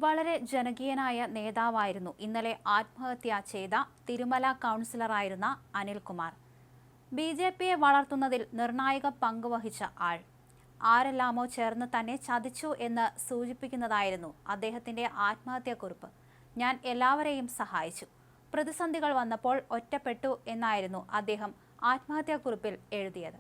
വളരെ ജനകീയനായ നേതാവായിരുന്നു ഇന്നലെ ആത്മഹത്യ ചെയ്ത തിരുമല കൗൺസിലറായിരുന്ന അനിൽകുമാർ. ബി.ജെ.പിയെ വളർത്തുന്നതിൽ നിർണായക പങ്കുവഹിച്ച ആൾ. ആരെല്ലാമോ ചേർന്ന് തന്നെ ചതിച്ചു എന്ന് സൂചിപ്പിക്കുന്നതായിരുന്നു അദ്ദേഹത്തിന്റെ ആത്മഹത്യാക്കുറിപ്പ്. ഞാൻ എല്ലാവരെയും സഹായിച്ചു. പ്രതിസന്ധികൾ വന്നപ്പോൾ ഒറ്റപ്പെട്ടു എന്നായിരുന്നു അദ്ദേഹം ആത്മഹത്യാക്കുറിപ്പിൽ എഴുതിയത്.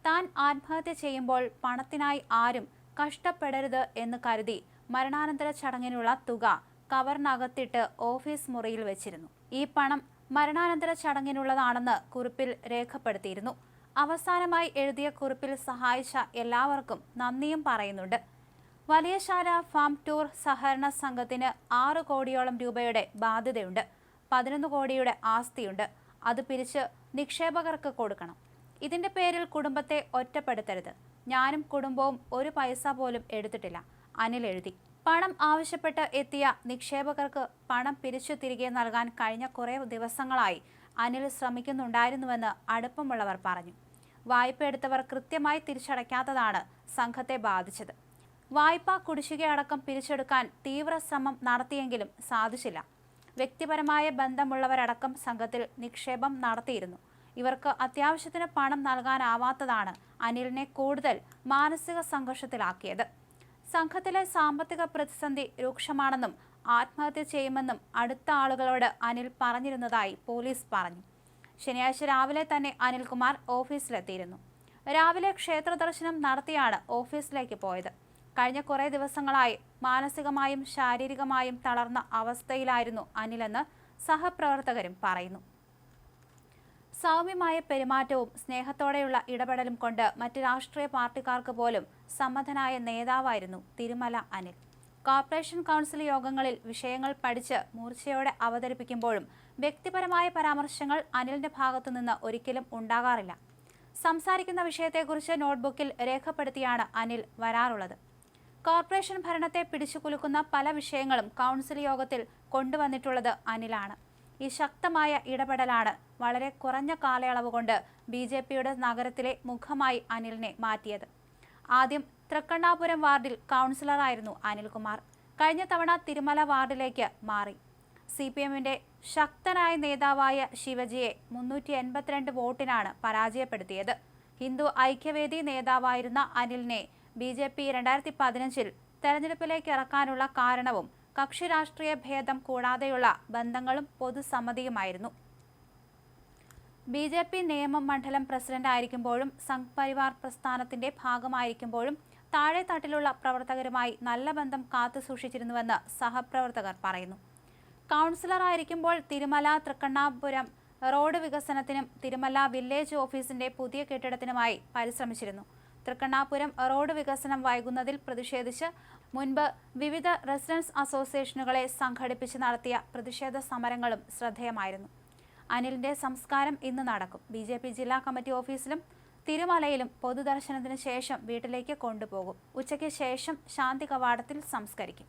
താൻ ആത്മഹത്യ ചെയ്യുമ്പോൾ പണത്തിനായി ആരും കഷ്ടപ്പെടരുത് എന്ന് കരുതി മരണാനന്തര ചടങ്ങിനുള്ള തുക കവറിനകത്തിട്ട് ഓഫീസ് മുറിയിൽ വെച്ചിരുന്നു. ഈ പണം മരണാനന്തര ചടങ്ങിനുള്ളതാണെന്ന് കുറിപ്പിൽ രേഖപ്പെടുത്തിയിരുന്നു. അവസാനമായി എഴുതിയ കുറിപ്പിൽ സഹായിച്ച എല്ലാവർക്കും നന്ദിയും പറയുന്നുണ്ട്. വലിയശാല ഫാം ടൂർ സഹകരണ സംഘത്തിന് 6 കോടിയോളം രൂപയുടെ ബാധ്യതയുണ്ട്. 11 കോടിയുടെ ആസ്തിയുണ്ട്. അത് പിരിച്ച് നിക്ഷേപകർക്ക് കൊടുക്കണം. ഇതിന്റെ പേരിൽ കുടുംബത്തെ ഒറ്റപ്പെടുത്തരുത്. ഞാനും കുടുംബവും ഒരു പൈസ പോലും എടുത്തിട്ടില്ല, അനിൽ എഴുതി. പണം ആവശ്യപ്പെട്ട് എത്തിയ നിക്ഷേപകർക്ക് പണം പിരിച്ചു തിരികെ നൽകാൻ കഴിഞ്ഞ കുറേ ദിവസങ്ങളായി അനിൽ ശ്രമിക്കുന്നുണ്ടായിരുന്നുവെന്ന് അടുപ്പമുള്ളവർ പറഞ്ഞു. വായ്പ എടുത്തവർ കൃത്യമായി തിരിച്ചടയ്ക്കാത്തതാണ് സംഘത്തെ ബാധിച്ചത്. വായ്പ കുടിശ്ശികയടക്കം പിരിച്ചെടുക്കാൻ തീവ്ര ശ്രമം നടത്തിയെങ്കിലും സാധിച്ചില്ല. വ്യക്തിപരമായ ബന്ധമുള്ളവരടക്കം സംഘത്തിൽ നിക്ഷേപം നടത്തിയിരുന്നു. ഇവർക്ക് അത്യാവശ്യത്തിന് പണം നൽകാനാവാത്തതാണ് അനിലിനെ കൂടുതൽ മാനസിക സംഘർഷത്തിലാക്കിയത്. സംഘത്തിലെ സാമ്പത്തിക പ്രതിസന്ധി രൂക്ഷമാണെന്നും ആത്മഹത്യ ചെയ്യുമെന്നും അടുത്ത ആളുകളോട് അനിൽ പറഞ്ഞിരുന്നതായി പോലീസ് പറഞ്ഞു. ശനിയാഴ്ച രാവിലെ തന്നെ അനിൽകുമാർ ഓഫീസിലെത്തിയിരുന്നു. രാവിലെ ക്ഷേത്ര ദർശനം നടത്തിയാണ് ഓഫീസിലേക്ക് പോയത്. കഴിഞ്ഞ കുറേ ദിവസങ്ങളായി മാനസികമായും ശാരീരികമായും തളർന്ന അവസ്ഥയിലായിരുന്നു അനിലെന്ന് സഹപ്രവർത്തകരും പറയുന്നു. സൗമ്യമായ പെരുമാറ്റവും സ്നേഹത്തോടെയുള്ള ഇടപെടലും കൊണ്ട് മറ്റ് രാഷ്ട്രീയ പാർട്ടിക്കാർക്ക് പോലും സമ്മതനായ നേതാവായിരുന്നു തിരുമല അനിൽ. കോർപ്പറേഷൻ കൗൺസിൽ യോഗങ്ങളിൽ വിഷയങ്ങൾ പഠിച്ച് മൂർച്ചയോടെ അവതരിപ്പിക്കുമ്പോഴും വ്യക്തിപരമായ പരാമർശങ്ങൾ അനിലിന്റെ ഭാഗത്തുനിന്ന് ഒരിക്കലും ഉണ്ടാകാറില്ല. സംസാരിക്കുന്ന വിഷയത്തെക്കുറിച്ച് നോട്ട്ബുക്കിൽ രേഖപ്പെടുത്തിയാണ് അനിൽ വരാറുള്ളത്. കോർപ്പറേഷൻ ഭരണത്തെ പിടിച്ചുകുലുക്കുന്ന പല വിഷയങ്ങളും കൗൺസിൽ യോഗത്തിൽ കൊണ്ടുവന്നിട്ടുള്ളത് അനിലാണ്. ഈ ശക്തമായ ഇടപെടലാണ് വളരെ കുറഞ്ഞ കാലയളവ് കൊണ്ട് ബി.ജെ.പിയുടെ നഗരത്തിലെ മുഖമായി അനിലിനെ മാറ്റിയത്. ആദ്യം തൃക്കണ്ണാപുരം വാർഡിൽ കൗൺസിലറായിരുന്നു അനിൽകുമാർ. കഴിഞ്ഞ തവണ തിരുമല വാർഡിലേക്ക് മാറി. CPM-ന്റെ ശക്തനായ നേതാവായ ശിവജിയെ 382 വോട്ടിനാണ് പരാജയപ്പെടുത്തിയത്. ഹിന്ദു ഐക്യവേദി നേതാവായിരുന്ന അനിലിനെ ബി.ജെ.പി 2015-ൽ തെരഞ്ഞെടുപ്പിലേക്ക് ഇറക്കാനുള്ള കാരണവും കക്ഷി രാഷ്ട്രീയ ഭേദം കൂടാതെയുള്ള ബന്ധങ്ങളും പൊതുസമ്മതിയുമായിരുന്നു. ബി.ജെ.പി നേമം മണ്ഡലം പ്രസിഡന്റ് ആയിരിക്കുമ്പോഴും സംഘ് പരിവാർ പ്രസ്ഥാനത്തിന്റെ ഭാഗമായിരിക്കുമ്പോഴും താഴെ തട്ടിലുള്ള പ്രവർത്തകരുമായി നല്ല ബന്ധം കാത്തുസൂക്ഷിച്ചിരുന്നുവെന്ന് സഹപ്രവർത്തകർ പറയുന്നു. കൗൺസിലറായിരിക്കുമ്പോൾ തിരുമല തൃക്കണ്ണാപുരം റോഡ് വികസനത്തിനും തിരുമല വില്ലേജ് ഓഫീസിന്റെ പുതിയ കെട്ടിടത്തിനുമായി പരിശ്രമിച്ചിരുന്നു. തൃക്കണ്ണാപുരം റോഡ് വികസനം വൈകുന്നതിൽ പ്രതിഷേധിച്ച് മുൻപ് വിവിധ റെസിഡൻസ് അസോസിയേഷനുകളെ സംഘടിപ്പിച്ച് നടത്തിയ പ്രതിഷേധ സമരങ്ങളും ശ്രദ്ധേയമായിരുന്നു. അനിലിന്റെ സംസ്കാരം ഇന്ന് നടക്കും. ബി.ജെ.പി ജില്ലാ കമ്മിറ്റി ഓഫീസിലും തിരുമലയിലും പൊതുദർശനത്തിന് ശേഷം വീട്ടിലേക്ക് കൊണ്ടുപോകും. ഉച്ചയ്ക്ക് ശേഷം ശാന്തി കവാടത്തിൽ സംസ്കരിക്കും.